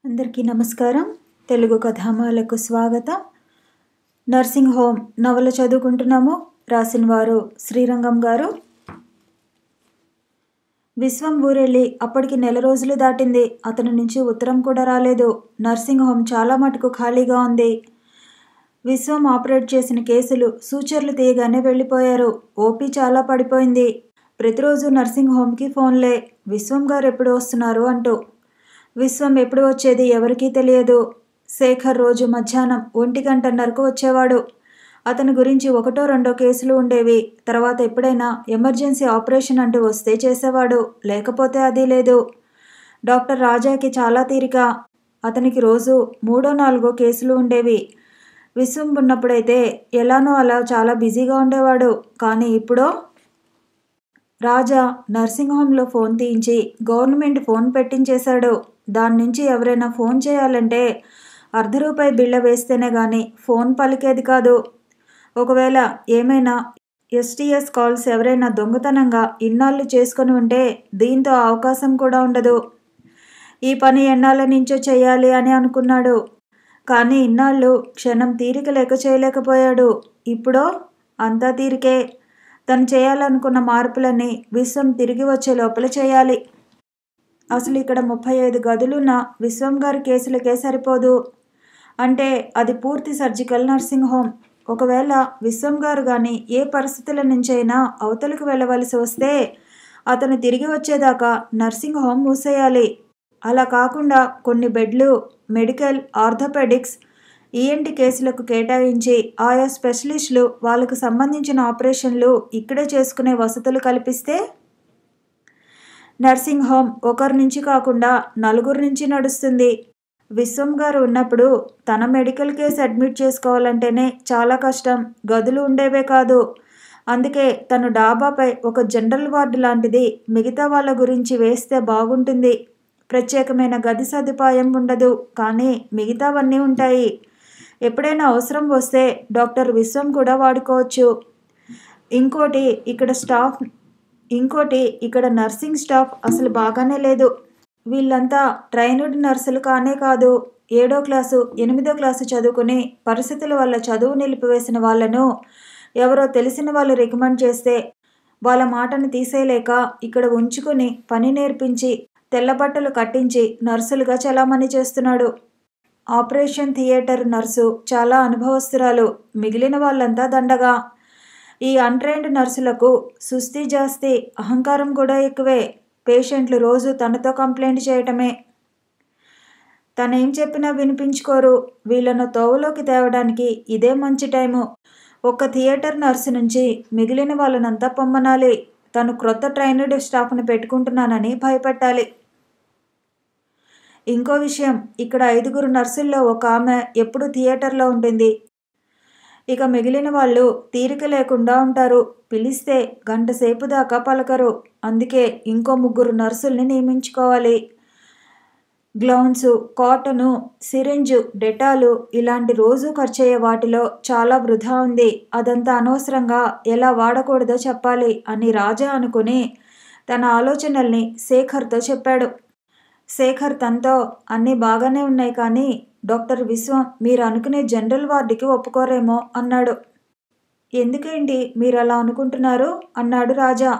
అందరికీ నమస్కారం. తెలుగు కథామాలకు స్వాగతం. నర్సింగ్ హోమ్ నవల చదువుకుంటున్నాము. రాసిన వారు శ్రీరంగం గారు. విశ్వం ఊరెళ్ళి అప్పటికి నెల రోజులు దాటింది. అతని నుంచి ఉత్తరం కూడా రాలేదు. నర్సింగ్ హోమ్ చాలా మటుకు ఖాళీగా ఉంది. విశ్వం ఆపరేట్ చేసిన కేసులు సూచర్లు తీయగానే వెళ్ళిపోయారు. ఓపీ చాలా పడిపోయింది. ప్రతిరోజు నర్సింగ్ హోమ్కి ఫోన్లే. విశ్వం గారు ఎప్పుడు వస్తున్నారు అంటూ. విశ్వం ఎప్పుడు వచ్చేది ఎవరికీ తెలియదు. శేఖర్ రోజు మధ్యాహ్నం 1:30కు వచ్చేవాడు. అతని గురించి ఒకటో రెండో కేసులు ఉండేవి. తర్వాత ఎప్పుడైనా ఎమర్జెన్సీ ఆపరేషన్ అంటూ వస్తే చేసేవాడు, లేకపోతే అది లేదు. డాక్టర్ రాజాకి చాలా తీరిక. అతనికి రోజు 3-4 కేసులు ఉండేవి. విశ్వం ఉన్నప్పుడైతే ఎలానో అలా చాలా బిజీగా ఉండేవాడు. కానీ ఇప్పుడో రాజా నర్సింగ్ హోమ్లో ఫోన్ తీయించి గవర్నమెంట్ ఫోన్ పెట్టించేశాడు. దాని నుంచి ఎవరైనా ఫోన్ చేయాలంటే ₹1 బిళ్ళ వేస్తేనే కానీ ఫోన్ పలికేది కాదు. ఒకవేళ ఏమైనా STS కాల్స్ ఎవరైనా దొంగతనంగా ఇన్నాళ్ళు చేసుకొని ఉంటే దీంతో అవకాశం కూడా ఉండదు. ఈ పని ఎన్నాళ్ళ నుంచో చేయాలి అని అనుకున్నాడు. కానీ ఇన్నాళ్ళు క్షణం తీరిక లేక చేయలేకపోయాడు. ఇప్పుడో అంతా తీరికే. తను చేయాలనుకున్న మార్పులన్నీ విశ్వం తిరిగి వచ్చే లోపల చేయాలి. అసలు ఇక్కడ 35 గదులున్న విశ్వం గారి కేసులకే సరిపోదు. అంటే అది పూర్తి సర్జికల్ నర్సింగ్ హోమ్. ఒకవేళ విశ్వం గారు కానీ ఏ పరిస్థితుల నుంచైనా అవతలకు వెళ్ళవలసి వస్తే అతను తిరిగి వచ్చేదాకా నర్సింగ్ హోమ్ మూసేయాలి. అలా కాకుండా కొన్ని బెడ్లు మెడికల్, ఆర్థోపెడిక్స్, ENT కేసులకు కేటాయించి ఆయా స్పెషలిస్టులు వాళ్ళకు సంబంధించిన ఆపరేషన్లు ఇక్కడే చేసుకునే వసతులు కల్పిస్తే నర్సింగ్ హోమ్ ఒకరి నుంచి కాకుండా 4 నుంచి నడుస్తుంది. విశ్వం గారు ఉన్నప్పుడు తన మెడికల్ కేసు అడ్మిట్ చేసుకోవాలంటేనే చాలా కష్టం. గదులు ఉండేవే కాదు. అందుకే తను డాబాపై ఒక జనరల్ వార్డు లాంటిది మిగతా వాళ్ళ గురించి వేస్తే బాగుంటుంది. ప్రత్యేకమైన గది సదుపాయం ఉండదు, కానీ మిగతావన్నీ ఉంటాయి. ఎప్పుడైనా అవసరం వస్తే డాక్టర్ విశ్వం కూడా వాడుకోవచ్చు. ఇంకోటి ఇక్కడ నర్సింగ్ స్టాఫ్ అసలు బాగానే లేదు. వీళ్ళంతా ట్రైన్డ్ నర్సులు కానే కాదు. 7వ క్లాసు 8వ క్లాసు చదువుకుని పరిస్థితుల వల్ల చదువు నిలిపివేసిన వాళ్ళను ఎవరో తెలిసిన వాళ్ళు రికమెండ్ చేస్తే వాళ్ళ మాటను తీసేయలేక ఇక్కడ ఉంచుకుని పని నేర్పించి తెల్లబట్టలు కట్టించి నర్సులుగా చలామణి చేస్తున్నాడు. ఆపరేషన్ థియేటర్ నర్సు చాలా అనుభవస్తురాలు. మిగిలిన వాళ్ళంతా దండగా. ఈ అన్ట్రైన్డ్ నర్సులకు సుస్తీ జాస్తి, అహంకారం కూడా ఎక్కువే. పేషెంట్లు రోజు తనతో కంప్లైంట్ చేయటమే. తనేం చెప్పినా వినిపించుకోరు. వీళ్ళను తోవలోకి తేవడానికి ఇదే మంచి టైము. ఒక్క థియేటర్ నర్సు నుంచి మిగిలిన వాళ్ళనంతా పొమ్మనాలి. తను క్రొత్త ట్రైన్డ్ స్టాఫ్ను పెట్టుకుంటున్నానని భయపెట్టాలి. ఇంకో విషయం, ఇక్కడ 5 నర్సుల్లో ఒక ఆమె ఎప్పుడు థియేటర్లో ఉంటుంది. ఇక మిగిలిన వాళ్ళు తీరిక లేకుండా ఉంటారు. పిలిస్తే గంట సేపు దాకా పలకరు. అందుకే ఇంకో 3 నర్సుల్ని నియమించుకోవాలి. గ్లౌన్స్, కాటను, సిరింజు, డెటాలు ఇలాంటి రోజు ఖర్చయ్యే వాటిలో చాలా వృధా ఉంది. అదంతా అనవసరంగా ఎలా వాడకూడదో చెప్పాలి అని రాజా అనుకుని తన ఆలోచనల్ని శేఖర్తో చెప్పాడు. శేఖర్ తనతో అన్నీ బాగానే ఉన్నాయి, కానీ డాక్టర్ విశ్వం మీరు అనుకునే జనరల్ వార్డుకి ఒప్పుకోరేమో అన్నాడు. ఎందుకేంటి మీరు అలా అనుకుంటున్నారు అన్నాడు రాజా.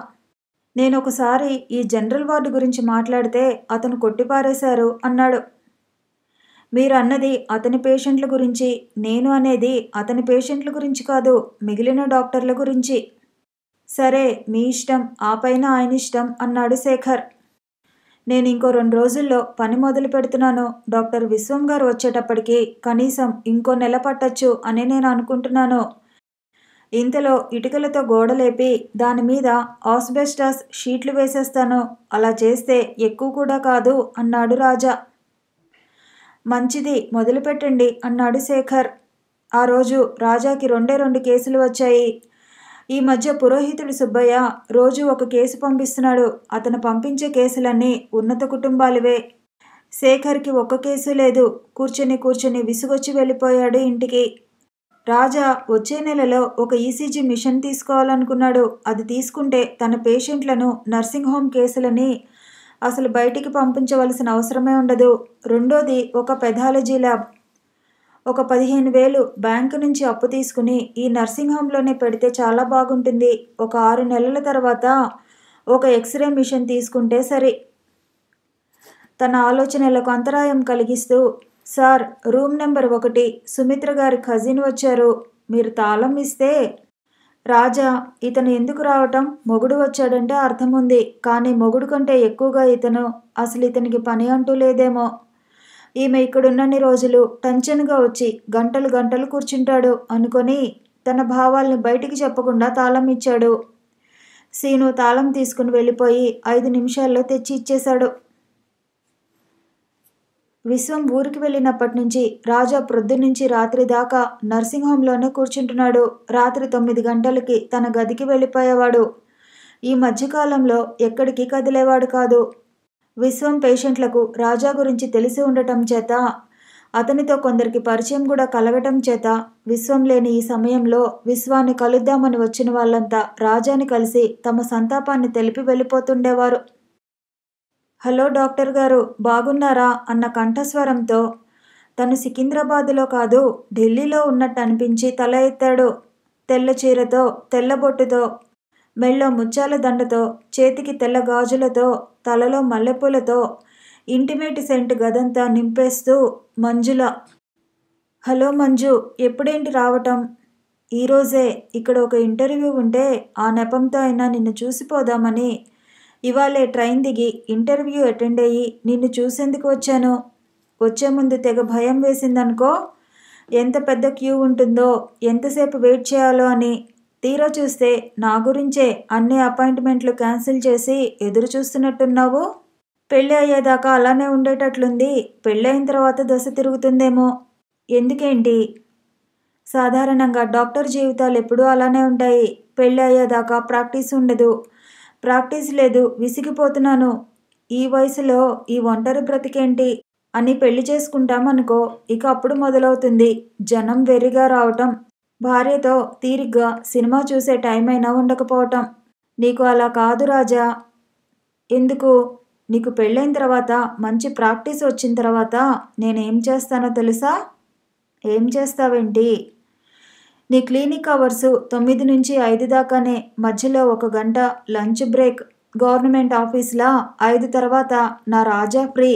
నేను ఒకసారి ఈ జనరల్ వార్డు గురించి మాట్లాడితే అతను కొట్టిపారేశారు అన్నాడు. మీరు అన్నది అతని పేషెంట్ల గురించి, నేను అనేది అతని పేషెంట్ల గురించి కాదు, మిగిలిన డాక్టర్ల గురించి. సరే మీ ఇష్టం, ఆ పైన ఆయన ఇష్టం అన్నాడు శేఖర్. నేను ఇంకో 2 రోజుల్లో పని మొదలు పెడుతున్నాను. డాక్టర్ విశ్వం గారు వచ్చేటప్పటికి కనీసం ఇంకో నెల పట్టచ్చు అని నేను అనుకుంటున్నాను. ఇంతలో ఇటుకలతో గోడలేపి దాని మీద ఆస్బెస్టాస్ షీట్లు వేసేస్తాను. అలా చేస్తే ఎక్కువ కూడా కాదు అన్నాడు రాజా. మంచిది, మొదలు పెట్టండి అన్నాడు శేఖర్. ఆ రోజు రాజాకి 2 కేసులు వచ్చాయి. ఈ మధ్య పురోహితుడు సుబ్బయ్య రోజు ఒక కేసు పంపిస్తున్నాడు. అతను పంపించే కేసులన్నీ ఉన్నత కుటుంబాలవే. శేఖర్కి ఒక్క కేసు లేదు. కూర్చుని విసుగొచ్చి వెళ్ళిపోయాడు ఇంటికి. రాజా వచ్చే నెలలో ఒక ECG మిషన్ తీసుకోవాలనుకున్నాడు. అది తీసుకుంటే తన పేషెంట్లను నర్సింగ్ హోమ్ కేసులని అసలు బయటికి పంపించవలసిన అవసరమే ఉండదు. రెండోది ఒక పెథాలజీ ల్యాబ్. ఒక 15,000 బ్యాంకు నుంచి అప్పు తీసుకుని ఈ నర్సింగ్ హోమ్లోనే పెడితే చాలా బాగుంటుంది. ఒక 6 నెలల తర్వాత ఒక ఎక్స్రే మిషన్ తీసుకుంటే సరి. తన ఆలోచనలకు అంతరాయం కలిగిస్తూ, సార్, రూమ్ నెంబర్ 1 సుమిత్ర గారి కజిన్ వచ్చారు. మీరు తాళం ఇస్తే. రాజా, ఇతను ఎందుకు రావటం? మొగుడు వచ్చాడంటే అర్థం ఉంది. కానీ మొగుడు కంటే ఎక్కువగా ఇతను. అసలు ఇతనికి పని అంటూ లేదేమో. ఈమె ఇక్కడున్నన్ని రోజులు టెన్షన్గా వచ్చి గంటలు గంటలు కూర్చుంటాడు అనుకొని తన భావాల్ని బయటికి చెప్పకుండా తాళం ఇచ్చాడు. సీను తాళం తీసుకుని వెళ్ళిపోయి 5 నిమిషాల్లో తెచ్చి ఇచ్చేశాడు. విశ్వం ఊరికి వెళ్ళినప్పటి నుంచి రాజా ప్రొద్దునుంచి రాత్రి దాకా నర్సింగ్ హోంలోనే కూర్చుంటున్నాడు. రాత్రి 9 గంటలకి తన గదికి వెళ్ళిపోయేవాడు. ఈ మధ్యకాలంలో ఎక్కడికి కదిలేవాడు కాదు. విశ్వం పేషెంట్లకు రాజా గురించి తెలిసి ఉండటం చేత, అతనితో కొందరికి పరిచయం కూడా కలగటం చేత విశ్వం లేని ఈ సమయంలో విశ్వాన్ని కలుద్దామని వచ్చిన వాళ్ళంతా రాజాని కలిసి తమ సంతాపాన్ని తెలిపి వెళ్ళిపోతుండేవారు. హలో డాక్టర్ గారు, బాగున్నారా అన్న కంఠస్వరంతో తను సికింద్రాబాదులో కాదు ఢిల్లీలో ఉన్నట్టు అనిపించి తల ఎత్తాడు. తెల్ల చీరతో, తెల్లబొట్టుతో, మెళ్ళో ముత్యాల దండతో, చేతికి తెల్ల గాజులతో, తలలో మల్లెపూలతో ఇంటిమేట్ సెంట్ గదంతా నింపేస్తూ మంజుల. హలో మంజు, ఎప్పుడేంటి రావటం? ఈరోజే. ఇక్కడ ఒక ఇంటర్వ్యూ ఉంటే ఆ నెపంతో అయినా నిన్ను చూసిపోదామని ఇవాళే ట్రైన్ దిగి ఇంటర్వ్యూ అటెండ్ అయ్యి నిన్ను చూసేందుకు వచ్చాను. వచ్చే ముందు తెగ భయం వేసిందనుకో. ఎంత పెద్ద క్యూ ఉంటుందో, ఎంతసేపు వెయిట్ చేయాలో అని. తీరా చూస్తే నా గురించే అన్ని అపాయింట్మెంట్లు క్యాన్సిల్ చేసి ఎదురు చూస్తున్నట్టున్నావు. పెళ్ళి అయ్యేదాకా అలానే ఉండేటట్లుంది. పెళ్ళైన తర్వాత దశ తిరుగుతుందేమో. ఎందుకేంటి? సాధారణంగా డాక్టర్ జీవితాలు ఎప్పుడూ అలానే ఉంటాయి. పెళ్ళి అయ్యేదాకా ప్రాక్టీస్ ఉండదు. ప్రాక్టీస్ లేదు, విసిగిపోతున్నాను. ఈ వయసులో ఈ ఒంటరి బ్రతికేంటి అని పెళ్లి చేసుకుంటామనుకో, ఇక అప్పుడు మొదలవుతుంది జనం వెర్రిగా రావటం, భార్యతో తీరిగ్గా సినిమా చూసే టైం అయినా ఉండకపోవటం. నీకు అలా కాదు రాజా. ఎందుకు? నీకు పెళ్ళైన తర్వాత మంచి ప్రాక్టీస్ వచ్చిన తర్వాత నేనేం చేస్తానో తెలుసా? ఏం చేస్తావేంటి? నీ క్లినిక్ అవర్స్ 9 నుంచి 5 దాకానే. మధ్యలో 1 గంట లంచ్ బ్రేక్. గవర్నమెంట్ ఆఫీస్లా 5 తర్వాత నా రాజా ఫ్రీ.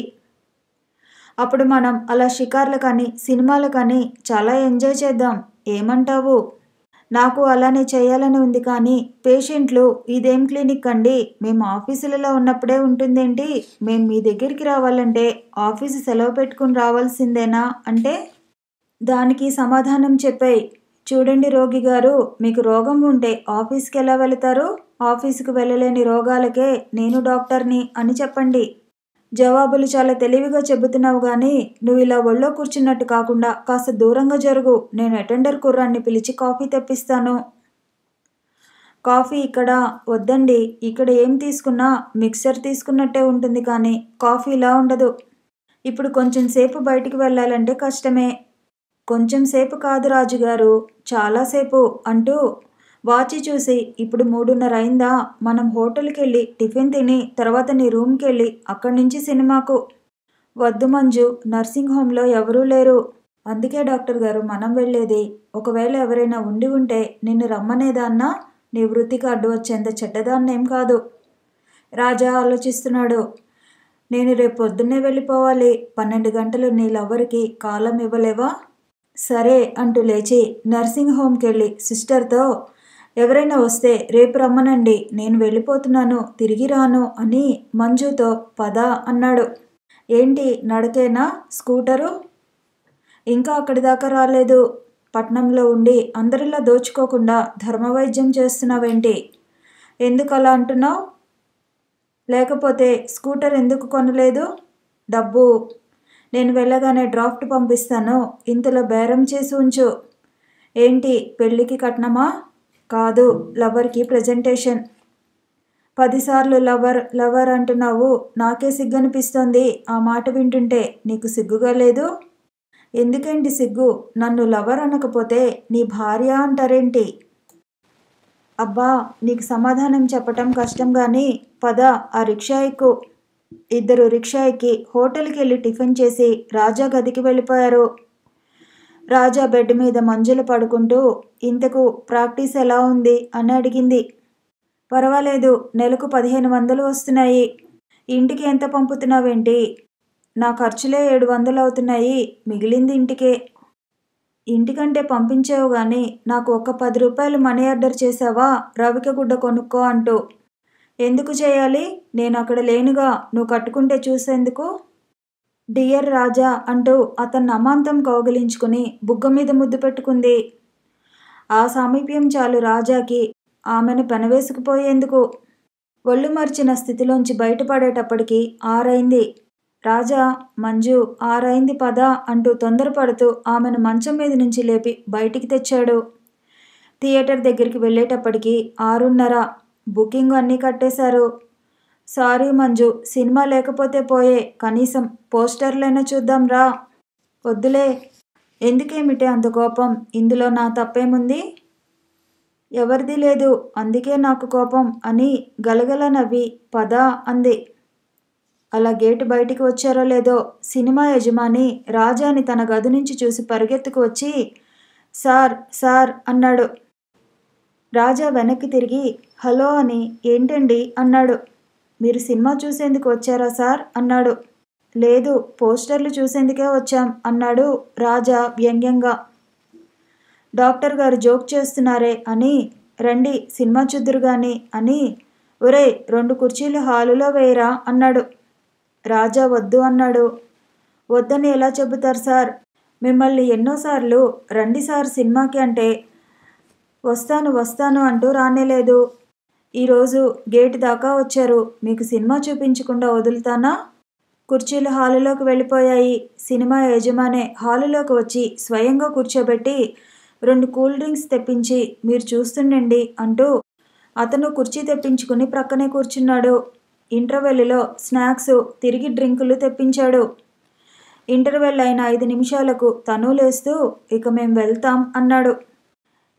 అప్పుడు మనం అలా షికార్లు కానీ సినిమాలు కానీ చాలా ఎంజాయ్ చేద్దాం. ఏమంటావు? నాకు అలానే చేయాలని ఉంది. కానీ పేషెంట్లు, ఇదేం క్లినిక్ అండి, మేము ఆఫీసులలో ఉన్నప్పుడే ఉంటుందేంటి? మేము మీ దగ్గరికి రావాలంటే ఆఫీసు సెలవు పెట్టుకుని రావాల్సిందేనా అంటే? దానికి సమాధానం చెప్పాయి. చూడండి రోగి గారు, మీకు రోగం ఉంటే ఆఫీస్కి ఎలా వెళతారు? ఆఫీసుకు వెళ్ళలేని రోగాలకే నేను డాక్టర్ని అని చెప్పండి. జవాబులు చాలా తెలివిగా చెబుతున్నావు కానీ నువ్వు ఇలా ఒళ్ళో కూర్చున్నట్టు కాకుండా కాస్త దూరంగా జరుగు. నేను అటెండర్ కుర్రాన్ని పిలిచి కాఫీ తెప్పిస్తాను. కాఫీ ఇక్కడ వద్దండి. ఇక్కడ ఏం తీసుకున్నా మిక్సర్ తీసుకున్నట్టే ఉంటుంది కానీ కాఫీ ఇలా ఉండదు. ఇప్పుడు కొంచెం సేపు బయటికి వెళ్ళాలంటే కష్టమే. కొంచెం సేపు కాదు రాజుగారు, చాలాసేపు అంటూ వాచి చూసి ఇప్పుడు 3:30 అయిందా? మనం హోటల్కి వెళ్ళి టిఫిన్ తిని తర్వాత నీ రూమ్కి వెళ్ళి అక్కడి నుంచి సినిమాకు. వద్దు మంజు, నర్సింగ్ హోంలో ఎవరూ లేరు. అందుకే డాక్టర్ గారు మనం వెళ్ళేది. ఒకవేళ ఎవరైనా ఉండి ఉంటే నిన్ను రమ్మనేదాన్నా? నీ వృత్తికి అడ్డు వచ్చేంత చెడ్డదాన్నేం కాదు. రాజా ఆలోచిస్తున్నాడు. నేను రేపు పొద్దున్నే వెళ్ళిపోవాలి. 12 గంటలు నీ లవ్వర్కి కాలం ఇవ్వలేవా? సరే అంటూ లేచి నర్సింగ్ హోమ్కి వెళ్ళి సిస్టర్తో, ఎవరైనా వస్తే రేపు రమ్మనండి, నేను వెళ్ళిపోతున్నాను, తిరిగి రాను అని మంజుతో పద అన్నాడు. ఏంటి నడకేనా? స్కూటరు? ఇంకా అక్కడి దాకా రాలేదు. పట్నంలో ఉండి అందరిలా దోచుకోకుండా ధర్మవైద్యం చేస్తున్నావేంటి? ఎందుకు అలా అంటున్నావు? లేకపోతే స్కూటర్ ఎందుకు కొనలేదు? డబ్బు. నేను వెళ్ళగానే డ్రాఫ్ట్ పంపిస్తాను. ఇంతలో బేరం చేసి ఉంచు. ఏంటి, పెళ్ళికి కట్నమా? కాదు, లవర్కి ప్రజెంటేషన్. 10 సార్లు లవర్ లవర్ అంటున్నావు. నాకే సిగ్గనిపిస్తోంది ఆ మాట వింటుంటే. నీకు సిగ్గుగా లేదు? ఎందుకేంటి సిగ్గు? నన్ను లవర్ అనకపోతే నీ భార్య అంటారేంటి? అబ్బా, నీకు సమాధానం చెప్పటం కష్టం కానీ పద, ఆ రిక్షా ఎక్కు. ఇద్దరు రిక్షా ఎక్కి హోటల్కి వెళ్ళి టిఫిన్ చేసి రాజా గదికి వెళ్ళిపోయారు. రాజా బెడ్ మీద మంజుల పడుకుంటూ ఇంతకు ప్రాక్టీస్ ఎలా ఉంది అని అడిగింది. పర్వాలేదు, నెలకు 1500 వస్తున్నాయి. ఇంటికి ఎంత పంపుతున్నావేంటి? నా ఖర్చులే 700 అవుతున్నాయి, మిగిలింది ఇంటికే. ఇంటికంటే పంపించావు గాని నాకు ఒక్క 10 రూపాయలు మనీ ఆర్డర్ చేశావా రవిక గుడ్డ కొనుక్కో అంటూ. ఎందుకు చేయాలి? నేను అక్కడ లేనుగా, నువ్వు కట్టుకుంటే చూసేందుకు? డియర్ రాజా అంటూ అతన్ని అమాంతం కౌగిలించుకుని బుగ్గ మీద ముద్దు పెట్టుకుంది. ఆ సామీప్యం చాలు రాజాకి ఆమెను పెనవేసుకుపోయేందుకు. ఒళ్ళు మర్చిన స్థితిలోంచి బయటపడేటప్పటికి 6 అయింది. రాజా, మంజు 6 అయింది పద అంటూ తొందరపడుతూ ఆమెను మంచం మీద నుంచి లేపి బయటికి తెచ్చాడు. థియేటర్ దగ్గరికి వెళ్ళేటప్పటికి 6:30. బుకింగ్ అన్నీ కట్టేశారు. సారీ మంజు, సినిమా లేకపోతే పోయే, కనీసం పోస్టర్లైనా చూద్దాం రా. వద్దులే. ఎందుకేమిటే అంత కోపం? ఇందులో నా తప్పేముంది? ఎవరిది లేదు, అందుకే నాకు కోపం అని గలగల నవ్వి పద అంది. అలా గేటు బయటికి వచ్చారో లేదో సినిమా యజమాని రాజాని తన గది నుంచి చూసి పరిగెత్తుకు వచ్చి సార్ సార్ అన్నాడు. రాజా వెనక్కి తిరిగి హలో అని ఏంటండి అన్నాడు. మీరు సినిమా చూసేందుకు వచ్చారా సార్ అన్నాడు. లేదు, పోస్టర్లు చూసేందుకే వచ్చాం అన్నాడు రాజా వ్యంగ్యంగా. డాక్టర్ గారు జోక్ చేస్తున్నారే అని రండి సినిమా చూద్దురు గాని అని. ఒరే, 2 కుర్చీలు హాలులో వేయరా అన్నాడు. రాజా వద్దు అన్నాడు. వద్దని ఎలా చెబుతారు సార్? మిమ్మల్ని ఎన్నోసార్లు రండి సార్ సినిమాకి అంటే వస్తాను వస్తాను అంటూ రానేలేదు. ఈరోజు గేటు దాకా వచ్చారు, మీకు సినిమా చూపించకుండా వదులుతానా? కుర్చీలు హాలులోకి వెళ్ళిపోయాయి. సినిమా యజమానే హాలులోకి వచ్చి స్వయంగా కూర్చోబెట్టి 2 కూల్ డ్రింక్స్ తెప్పించి మీరు చూస్తుండండి అంటూ అతను కుర్చీ తెప్పించుకుని ప్రక్కనే కూర్చున్నాడు. ఇంటర్వెల్లో స్నాక్స్, తిరిగి డ్రింకులు తెప్పించాడు. ఇంటర్వెల్ అయిన 5 నిమిషాలకు తను లేస్తూ ఇక మేం వెళ్తాం అన్నాడు.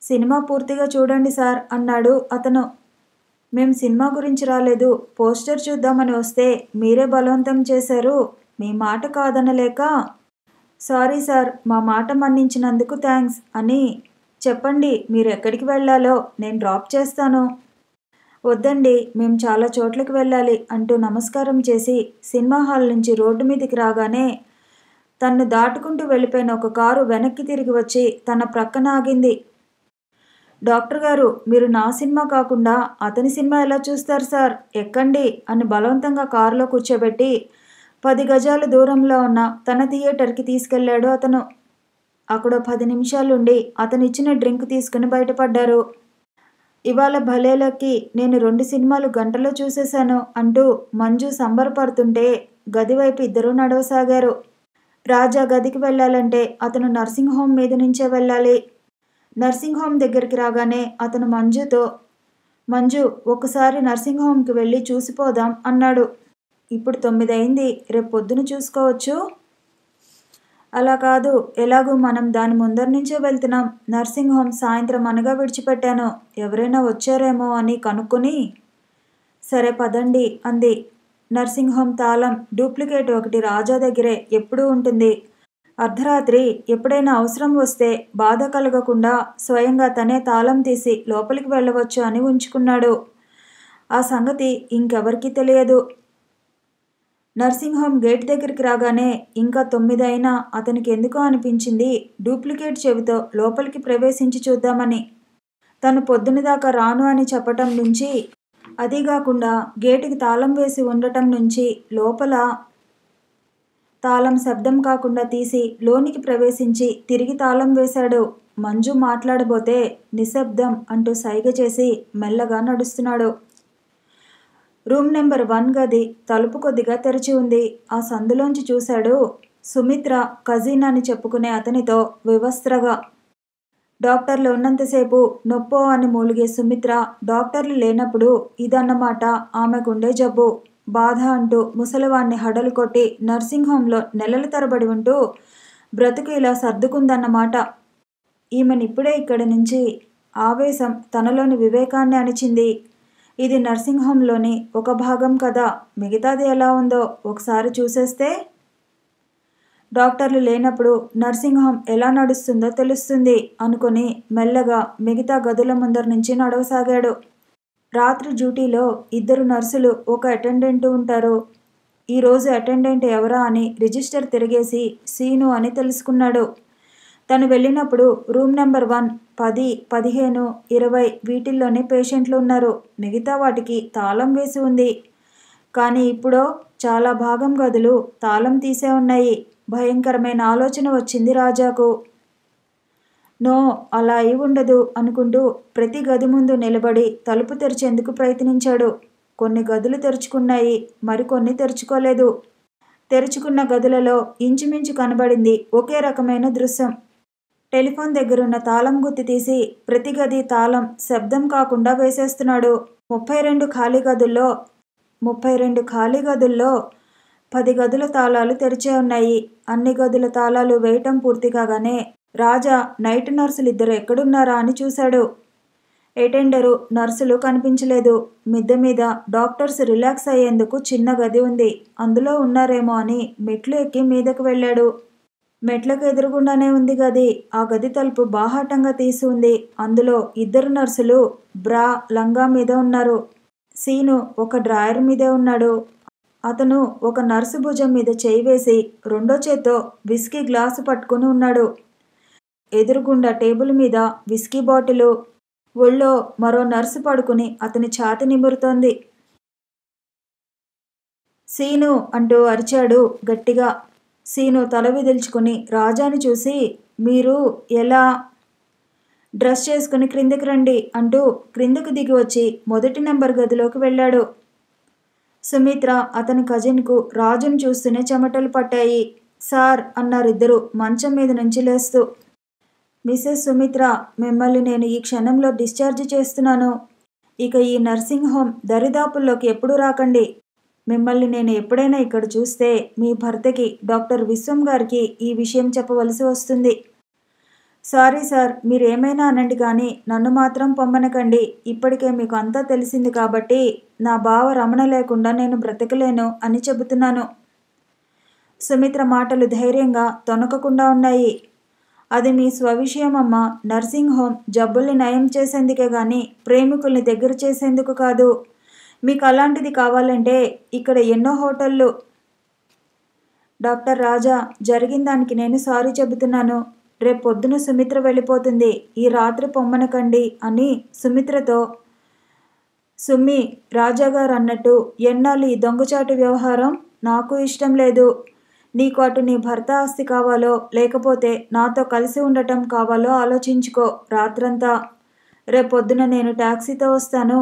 సినిమా పూర్తిగా చూడండి సార్ అన్నాడు అతను. మేం సినిమా గురించి రాలేదు, పోస్టర్ చూద్దామని వస్తే మీరే బలవంతం చేశారు. మీ మాట కాదనలేక సారీ సార్, మా మాట మన్నించినందుకు థ్యాంక్స్ అని చెప్పండి. మీరు ఎక్కడికి వెళ్ళాలో నేను డ్రాప్ చేస్తాను. వద్దండి, మేము చాలా చోట్లకి వెళ్ళాలి అంటూ నమస్కారం చేసి సినిమా హాల్ నుంచి రోడ్డు మీదకి రాగానే తన్ను దాటుకుంటూ వెళ్ళిపోయిన ఒక కారు వెనక్కి తిరిగి వచ్చి తన ప్రక్కన ఆగింది. డాక్టర్ గారు, మీరు నా సినిమా కాకుండా అతని సినిమా ఎలా చూస్తారు సార్? ఎక్కండి అని బలవంతంగా కారులో కూర్చోబెట్టి 10 గజాల దూరంలో ఉన్న తన థియేటర్కి తీసుకెళ్లాడు అతను. అక్కడ 10 నిమిషాలుండి అతనిచ్చిన డ్రింక్ తీసుకుని బయటపడ్డారు. ఇవాళ భలేలకి నేను 2 సినిమాలు గంటలో చూసేశాను అంటూ మంజు సంబరపడుతుంటే గదివైపు ఇద్దరూ నడవసాగారు. రాజా గదికి వెళ్ళాలంటే అతను నర్సింగ్ హోమ్ మీద నుంచే వెళ్ళాలి. నర్సింగ్ హోమ్ దగ్గరికి రాగానే అతను మంజుతో మంజు, ఒకసారి నర్సింగ్ హోమ్కి వెళ్ళి చూసిపోదాం అన్నాడు. ఇప్పుడు 9 అయింది, రేపు పొద్దున చూసుకోవచ్చు. అలా కాదు, ఎలాగూ మనం దాని ముందర నుంచే వెళ్తున్నాం. నర్సింగ్ హోమ్ సాయంత్రం అనగా విడిచిపెట్టాను, ఎవరైనా వచ్చారేమో అని కనుక్కొని. సరే పదండి అంది. నర్సింగ్ హోమ్ తాళం డూప్లికేట్ ఒకటి రాజా దగ్గరే ఎప్పుడూ ఉంటుంది. అర్ధరాత్రి ఎప్పుడైనా అవసరం వస్తే బాధ కలగకుండా స్వయంగా తనే తాళం తీసి లోపలికి వెళ్ళవచ్చు అని ఉంచుకున్నాడు. ఆ సంగతి ఇంకెవరికీ తెలియదు. నర్సింగ్ హోమ్ గేట్ దగ్గరికి రాగానే ఇంకా 9 అయినా అతనికి ఎందుకో అనిపించింది డూప్లికేట్ చెవితో లోపలికి ప్రవేశించి చూద్దామని. తను పొద్దునదాకా రాను అని చెప్పటం నుంచి, అదీగాకుండా గేటుకి తాళం వేసి ఉండటం నుంచి లోపల తాళం శబ్దం కాకుండా తీసి లోనికి ప్రవేశించి తిరిగి తాళం వేశాడు. మంజు మాట్లాడబోతే నిశ్శబ్దం అంటూ సైగ చేసి మెల్లగా నడుస్తున్నాడు. రూమ్ నెంబర్ 1 గది తలుపు కొద్దిగా తెరిచి ఉంది. ఆ సందులోంచి చూశాడు సుమిత్ర కజిన్ అని చెప్పుకునే అతనితో వివస్త్రగా. డాక్టర్లు ఉన్నంతసేపు నొప్పో అని మూలిగే సుమిత్ర డాక్టర్లు లేనప్పుడు ఇదన్నమాట ఆమెకుండే జబ్బు. బాధ అంటూ ముసలివాణ్ణి హడలు కొట్టి నర్సింగ్ హోంలో నెలల తరబడి ఉంటూ బ్రతుకు ఇలా సర్దుకుందన్నమాట. ఈమెనిప్పుడే ఇక్కడి నుంచి ఆవేశం తనలోని వివేకాన్ని అణిచింది. ఇది నర్సింగ్ హోమ్లోని ఒక భాగం కదా, మిగతాది ఎలా ఉందో ఒకసారి చూసేస్తే? డాక్టర్లు లేనప్పుడు నర్సింగ్ హోమ్ ఎలా నడుస్తుందో తెలుస్తుంది అనుకుని మెల్లగా మిగతా గదుల ముందర నుంచి నడవసాగాడు. రాత్రి డ్యూటీలో 2 నర్సులు, ఒక అటెండెంట్ ఉంటారు. ఈరోజు అటెండెంట్ ఎవరా అని రిజిస్టర్ తిరిగేసి సీను అని తెలుసుకున్నాడు. తను వెళ్ళినప్పుడు రూమ్ నెంబర్ 1, 10, 15, 20 వీటిల్లోనే పేషెంట్లు ఉన్నారు. మిగతా వాటికి తాళం వేసి ఉంది. కానీ ఇప్పుడో చాలా భాగం గదులు తాళం తీసే ఉన్నాయి. భయంకరమైన ఆలోచన వచ్చింది రాజాకు. నో, అలా అయి ఉండదు అనుకుంటూ ప్రతి గది ముందు నిలబడి తలుపు తెరిచేందుకు ప్రయత్నించాడు. కొన్ని గదులు తెరుచుకున్నాయి, మరికొన్ని తెరుచుకోలేదు. తెరుచుకున్న గదులలో ఇంచుమించు కనబడింది ఒకే రకమైన దృశ్యం. టెలిఫోన్ దగ్గరున్న తాళం గుత్తి తీసి ప్రతి గది తాళం శబ్దం కాకుండా వేసేస్తున్నాడు. 32 ఖాళీ గదుల్లో 10 గదుల తాళాలు తెరిచే ఉన్నాయి. అన్ని గదుల తాళాలు వేయటం పూర్తి కాగానే రాజా నైట్ నర్సులు 2 ఎక్కడున్నారా అని చూశాడు. అటెండరు, నర్సులు కనిపించలేదు. మిద్దె మీద డాక్టర్స్ రిలాక్స్ అయ్యేందుకు చిన్న గది ఉంది. అందులో ఉన్నారేమో అని మెట్లు ఎక్కి మీదకు వెళ్ళాడు. మెట్లకు ఎదురుగుండానే ఉంది గది. ఆ గది తలుపు బాహాటంగా తీసి ఉంది. అందులో 2 నర్సులు బ్రా, లంగా మీద ఉన్నారు. సీను ఒక డ్రాయర్ మీదే ఉన్నాడు. అతను ఒక నర్సు భుజం మీద చేయి వేసి రెండో చేత్తో విస్కీ గ్లాసు పట్టుకుని ఉన్నాడు. ఎదురుగుండా టేబుల్ మీద విస్కీ బాటిలు, ఒళ్ళో మరో నర్సు పడుకుని అతని ఛాతి నిమురుతోంది. సీను అంటూ అరిచాడు గట్టిగా. సీను తల విదిల్చుకుని రాజాని చూసి, మీరు ఎలా? డ్రెస్ చేసుకుని క్రిందకి రండి అంటూ క్రిందకు దిగి వచ్చి మొదటి నెంబర్ గదిలోకి వెళ్ళాడు. సుమిత్ర, అతని కజిన్కు రాజును చూస్తూనే చెమటలు పట్టాయి. సార్ అన్నారిద్దరూ మంచం మీద నుంచి లేస్తూ. మిసెస్ సుమిత్ర, మిమ్మల్ని నేను ఈ క్షణంలో డిశ్చార్జ్ చేస్తున్నాను. ఇక ఈ నర్సింగ్ హోమ్ దరిదాపుల్లోకి ఎప్పుడూ రాకండి. మిమ్మల్ని నేను ఎప్పుడైనా ఇక్కడ చూస్తే మీ భర్తకి, డాక్టర్ విశ్వం గారికి ఈ విషయం చెప్పవలసి వస్తుంది. సారీ సార్, మీరేమైనా అనండి కానీ నన్ను మాత్రం పొమ్మనకండి. ఇప్పటికే మీకు అంతా తెలిసింది కాబట్టి నా బావ రమణ లేకుండా నేను బ్రతకలేను అని చెబుతున్నాను. సుమిత్ర మాటలు ధైర్యంగా తొణకకుండా ఉన్నాయి. అది మీ స్వవిషయం అమ్మా. నర్సింగ్ హోమ్ జబ్బుల్ని నయం చేసేందుకే గాని ప్రేమికుల్ని దగ్గర చేసేందుకు కాదు. మీకు అలాంటిది కావాలంటే ఇక్కడ ఎన్నో హోటళ్ళు. డాక్టర్ రాజా, జరిగిన దానికి నేను సారీ చెబుతున్నాను. రేపొద్దున సుమిత్ర వెళ్ళిపోతుంది. ఈ రాత్రి పొమ్మనకండి అని సుమిత్రతో. సుమ్మి, రాజాగారు అన్నట్టు ఎన్నాళ్ళు ఈ దొంగచాటు వ్యవహారం? నాకు ఇష్టం లేదు. నీకు అటు నీ భర్త ఆస్తి కావాలో లేకపోతే నాతో కలిసి ఉండటం కావాలో ఆలోచించుకో రాత్రంతా. రేపొద్దున నేను టాక్సీతో వస్తాను.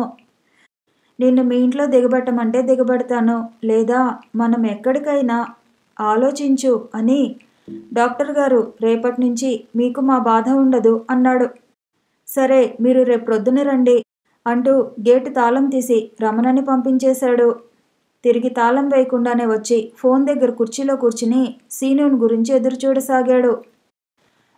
నిన్ను మీ ఇంట్లో దిగబెట్టమంటే దిగబెడతాను, లేదా మనం ఎక్కడికైనా ఆలోచించు అని. డాక్టర్ గారు, రేపటి నుంచి మీకు మా బాధ ఉండదు అన్నాడు. సరే, మీరు రేపు ప్రొద్దున రండి అంటూ గేటు తాళం తీసి రమణని పంపించేశాడు. తిరిగి తాళం వేయకుండానే వచ్చి ఫోన్ దగ్గర కుర్చీలో కూర్చుని సీనుని గురించి ఎదురు చూడసాగాడు.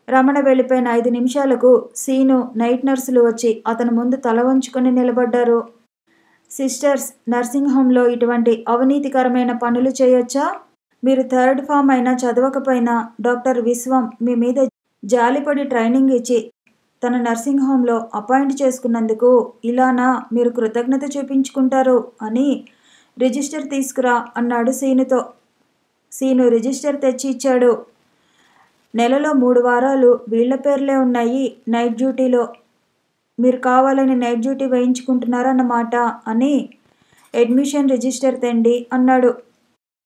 రమణ వెళ్ళిపోయిన 5 నిమిషాలకు సీను, నైట్ నర్సులు వచ్చి అతని ముందు తల వంచుకొని నిలబడ్డారు. సిస్టర్స్, నర్సింగ్ హోమ్లో ఇటువంటి అవినీతికరమైన పనులు చేయొచ్చా? మీరు 3rd ఫామ్ అయినా చదవకపోయినా డాక్టర్ విశ్వం మీ మీద జాలిపడి ట్రైనింగ్ ఇచ్చి తన నర్సింగ్ హోమ్లో అపాయింట్ చేసుకున్నందుకు ఇలానా మీరు కృతజ్ఞత చూపించుకుంటారు అని రిజిస్టర్ తీసుకురా అన్నాడు సీనుతో. సీను రిజిస్టర్ తెచ్చి ఇచ్చాడు. నెలలో 3 వారాలు వీళ్ల పేర్లే ఉన్నాయి నైట్ డ్యూటీలో. మీరు కావాలని నైట్ డ్యూటీ వేయించుకుంటున్నారన్నమాట అని. అడ్మిషన్ రిజిస్టర్ తెండి అన్నాడు.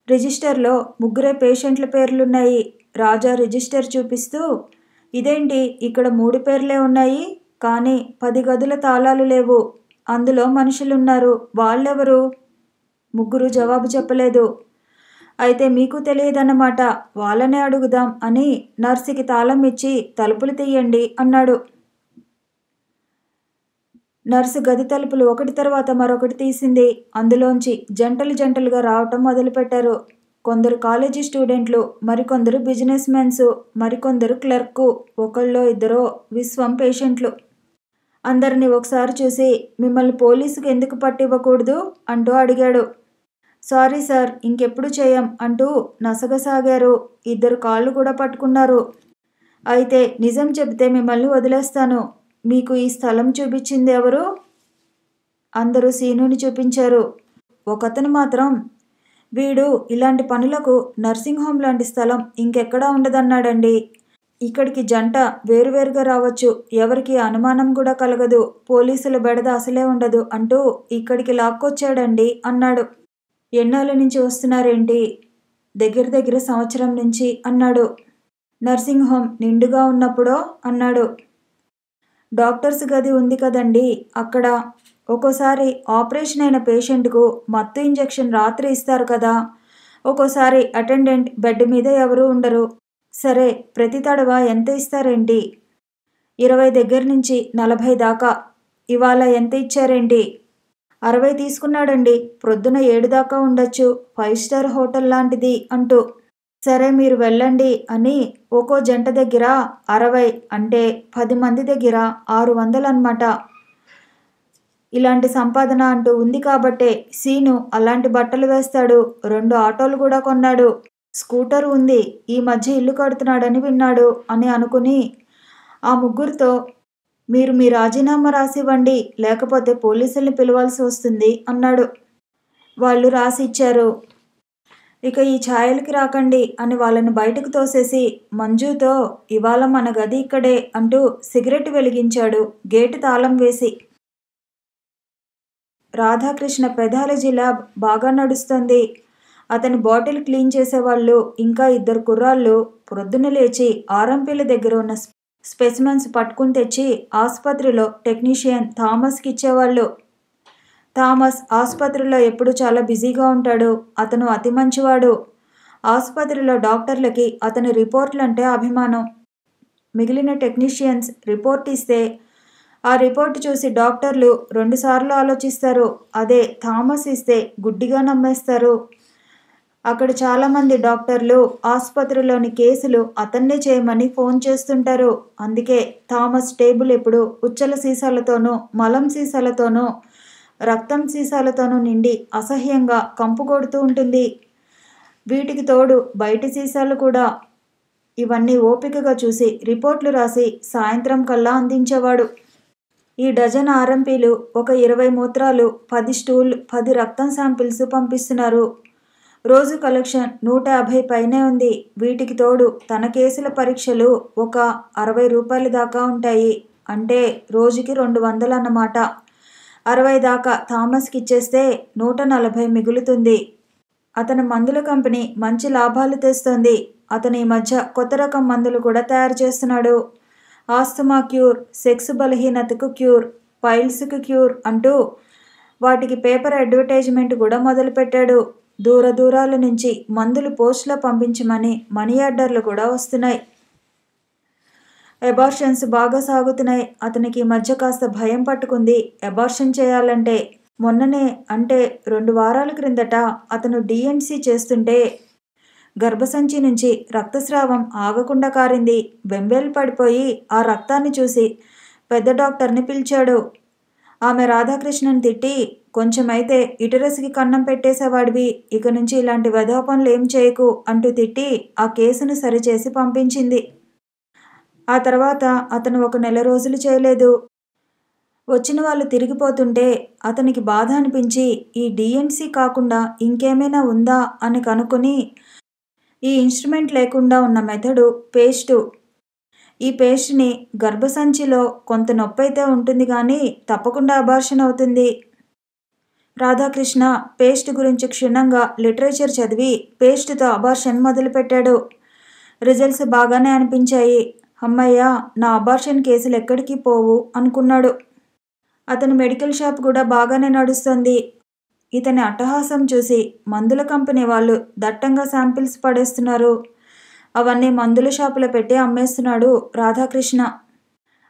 రిజిస్టర్లో 3 పేషెంట్ల పేర్లున్నాయి. రాజా రిజిస్టర్ చూపిస్తూ, ఇదేంటి ఇక్కడ 3 పేర్లే ఉన్నాయి కానీ 10 గదుల తాళాలు లేవు. అందులో మనుషులున్నారు, వాళ్ళెవరు? 3 జవాబు చెప్పలేదు. అయితే మీకు తెలియదన్నమాట, వాళ్ళనే అడుగుదాం అని నర్సుకి తాళం ఇచ్చి తలుపులు తీయండి అన్నాడు. నర్సు గది తలుపులు ఒకటి తర్వాత మరొకటి తీసింది. అందులోంచి జంటలుగా రావటం మొదలుపెట్టారు. కొందరు కాలేజీ స్టూడెంట్లు, మరికొందరు బిజినెస్ మెన్స్, మరికొందరు క్లర్కు, ఒకళ్ళో 2 విశ్వం పేషెంట్లు. అందరినీ ఒకసారి చూసి మిమ్మల్ని పోలీసుకు ఎందుకు పట్టివ్వకూడదు అంటూ అడిగాడు. సారీ సార్, ఇంకెప్పుడు చేయం అంటూ నసగసాగారు. ఇద్దరు కాళ్ళు కూడా పట్టుకున్నారు. అయితే నిజం చెబితే మిమ్మల్ని వదిలేస్తాను. మీకు ఈ స్థలం చూపించింది ఎవరు? అందరూ సీనుని చూపించారు. ఒకతను మాత్రం, వీడు ఇలాంటి పనులకు నర్సింగ్ హోమ్ లాంటి స్థలం ఇంకెక్కడా ఉండదన్నాడండి. ఇక్కడికి జంట వేరువేరుగా రావచ్చు, ఎవరికి అనుమానం కూడా కలగదు, పోలీసుల బెడద అసలే ఉండదు అంటూ ఇక్కడికి లాక్కొచ్చాడండి అన్నాడు. ఎన్నాళ్ళ నుంచి వస్తున్నారేంటి? దగ్గర సంవత్సరం నుంచి అన్నాడు. నర్సింగ్ హోమ్ నిండుగా ఉన్నప్పుడో అన్నాడు. డాక్టర్స్ గది ఉంది కదండి, అక్కడ ఒక్కోసారి ఆపరేషన్ అయిన పేషెంట్కు మత్తు ఇంజెక్షన్ రాత్రి ఇస్తారు కదా, ఒక్కోసారి అటెండెంట్ బెడ్ మీద ఎవరూ ఉండరు. సరే, ప్రతి తడవ ఎంత ఇస్తారేంటి? 20 దగ్గర నుంచి 40 దాకా. ఇవాళ ఎంత ఇచ్చారేంటి? 60 తీసుకున్నాడండి. ప్రొద్దున 7 దాకా ఉండొచ్చు, 5 స్టార్ హోటల్ లాంటిది అంటూ. సరే మీరు వెళ్ళండి అని ఒక్కో జంట దగ్గర 60 అంటే 10 మంది దగ్గర 600 అన్నమాట. ఇలాంటి సంపాదన అంటూ ఉంది కాబట్టే సీను అలాంటి బట్టలు వేస్తాడు. 2 ఆటోలు కూడా కొన్నాడు. స్కూటర్ ఉంది. ఈ మధ్య ఇల్లు కడుతున్నాడని విన్నాడు అని అనుకుని ఆ ముగ్గురితో, మీరు మీ రాజీనామా రాసివ్వండి, లేకపోతే పోలీసుల్ని పిలవాల్సి వస్తుంది అన్నాడు. వాళ్ళు రాసి ఇచ్చారు. ఇక ఈ ఛాయలకి రాకండి అని వాళ్ళని బయటకు తోసేసి మంజుతో, ఇవాళ మన గది ఇక్కడే అంటూ సిగరెట్ వెలిగించాడు గేటు తాళం వేసి. రాధాకృష్ణ పెథాలజీ ల్యాబ్ బాగా నడుస్తుంది. అతని బాటిల్ క్లీన్ చేసేవాళ్ళు ఇంకా 2 కుర్రాళ్ళు ప్రొద్దున లేచి ఆర్ఎంపీల దగ్గర ఉన్న స్పెసిమెన్స్ పట్టుకుని తెచ్చి ఆసుపత్రిలో టెక్నీషియన్ థామస్కి ఇచ్చేవాళ్ళు. థామస్ ఆసుపత్రిలో ఎప్పుడు చాలా బిజీగా ఉంటాడు. అతను అతి మంచివాడు. ఆసుపత్రిలో డాక్టర్లకి అతని రిపోర్ట్లంటే అభిమానం. మిగిలిన టెక్నీషియన్స్ రిపోర్ట్ ఇస్తే ఆ రిపోర్ట్ చూసి డాక్టర్లు 2 సార్లు ఆలోచిస్తారు. అదే థామస్ ఇస్తే గుడ్డిగా నమ్మేస్తారు. అక్కడ చాలామంది డాక్టర్లు ఆసుపత్రిలోని కేసులు అతన్నే చేయమని ఫోన్ చేస్తుంటారు. అందుకే థామస్ టేబుల్ ఎప్పుడు ఉచ్చల సీసాలతోనూ, మలం సీసాలతోనూ, రక్తం సీసాలతోనూ నిండి అసహ్యంగా కంపు కొడుతూ ఉంటుంది. వీటికి తోడు బయటి సీసాలు కూడా. ఇవన్నీ ఓపికగా చూసి రిపోర్ట్లు రాసి సాయంత్రం కల్లా అందించేవాడు. ఈ డజన్ ఆర్ఎంపీలు ఒక 20 మూత్రాలు, 10 స్టూల్, 10 రక్తం శాంపిల్స్ పంపిస్తున్నారు. రోజు కలెక్షన్ 150 పైనే ఉంది. వీటికి తోడు తన కేసుల పరీక్షలు ఒక 60 రూపాయల దాకా ఉంటాయి. అంటే రోజుకి 200 అన్నమాట. 60 దాకా థామస్కి ఇచ్చేస్తే 140 మిగులుతుంది. అతని మందుల కంపెనీ మంచి లాభాలు తెస్తోంది. అతను ఈ మధ్య కొత్త రకం మందులు కూడా తయారు చేస్తున్నాడు. ఆస్తమా క్యూర్, సెక్స్ బలహీనతకు క్యూర్, పైల్స్కి క్యూర్ అంటూ వాటికి పేపర్ అడ్వర్టైజ్మెంట్ కూడా మొదలుపెట్టాడు. దూరాల నుంచి మందులు పోస్టులో పంపించమని మనీ ఆర్డర్లు కూడా వస్తున్నాయి. అబార్షన్స్ బాగా సాగుతున్నాయి. అతనికి ఈ మధ్య కాస్త భయం పట్టుకుంది అబార్షన్ చేయాలంటే. మొన్ననే అంటే 2 వారాల క్రిందట అతను డిఎన్సీ చేస్తుంటే గర్భసంచి నుంచి రక్తస్రావం ఆగకుండా కారింది. బెంబేలు పడిపోయి ఆ రక్తాన్ని చూసి పెద్ద డాక్టర్ని పిలిచాడు. ఆమె రాధాకృష్ణని తిట్టి, కొంచెమైతే యుటరస్కి కన్నం పెట్టేసేవాడివి, ఇక నుంచి ఇలాంటి వెధవ పనులు ఏం చేయకు అంటూ తిట్టి ఆ కేసును సరిచేసి పంపించింది. ఆ తర్వాత అతను ఒక నెల రోజులు చేయలేదు. వచ్చిన వాళ్ళు తిరిగిపోతుంటే అతనికి బాధ అనిపించి ఈ డిఎన్సీ కాకుండా ఇంకేమైనా ఉందా అని కనుక్కొని ఈ ఇన్స్ట్రుమెంట్ లేకుండా ఉన్న మెథడు పేస్టు. ఈ పేస్ట్ని గర్భసంచిలో కొంత నొప్పి అయితే ఉంటుంది కానీ తప్పకుండా అబార్షన్ అవుతుంది. రాధాకృష్ణ పేస్ట్ గురించి క్షుణ్ణంగా లిటరేచర్ చదివి పేస్ట్తో అబార్షన్ మొదలుపెట్టాడు. రిజల్ట్స్ బాగానే అనిపించాయి. అమ్మయ్య, నా అబార్షన్ కేసులు ఎక్కడికి పోవు అనుకున్నాడు. అతని మెడికల్ షాప్ కూడా బాగానే నడుస్తుంది. ఇతని అట్టహాసం చూసి మందుల కంపెనీ వాళ్ళు దట్టంగా శాంపిల్స్ పడేస్తున్నారు. అవన్నీ మందుల షాపులో పెట్టి అమ్మేస్తున్నాడు రాధాకృష్ణ.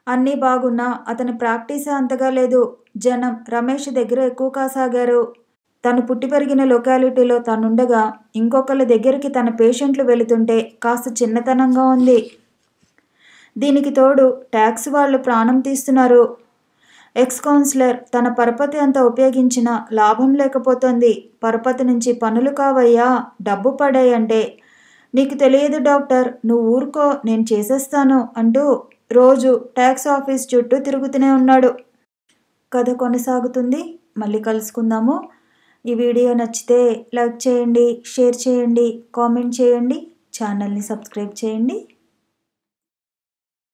అన్నీ బాగున్నా అతని ప్రాక్టీసే అంతగా లేదు. జనం రమేష్ దగ్గర ఎక్కువ కాసాగారు. తను పుట్టి పెరిగిన లొకాలిటీలో తనుండగా ఇంకొకళ్ళ దగ్గరికి తన పేషెంట్లు వెళుతుంటే కాస్త చిన్నతనంగా ఉంది. దీనికి తోడు ట్యాక్స్ వాళ్ళు ప్రాణం తీస్తున్నారు. ఎక్స్ కౌన్సిలర్ తన పరపతి అంతా ఉపయోగించినా లాభం లేకపోతుంది. పరపతి నుంచి పనులు కావయ్యా, డబ్బు పడేయంటే. నీకు తెలియదు డాక్టర్, నువ్వు ఊరుకో, నేను చేసేస్తాను అంటూ రోజు ట్యాక్స్ ఆఫీస్ చుట్టూ తిరుగుతూనే ఉన్నాడు. కథ కొనసాగుతుంది. మళ్ళీ కలుసుకుందాము. ఈ వీడియో నచ్చితే లైక్ చేయండి, షేర్ చేయండి, కామెంట్ చేయండి, ఛానల్ని సబ్స్క్రైబ్ చేయండి.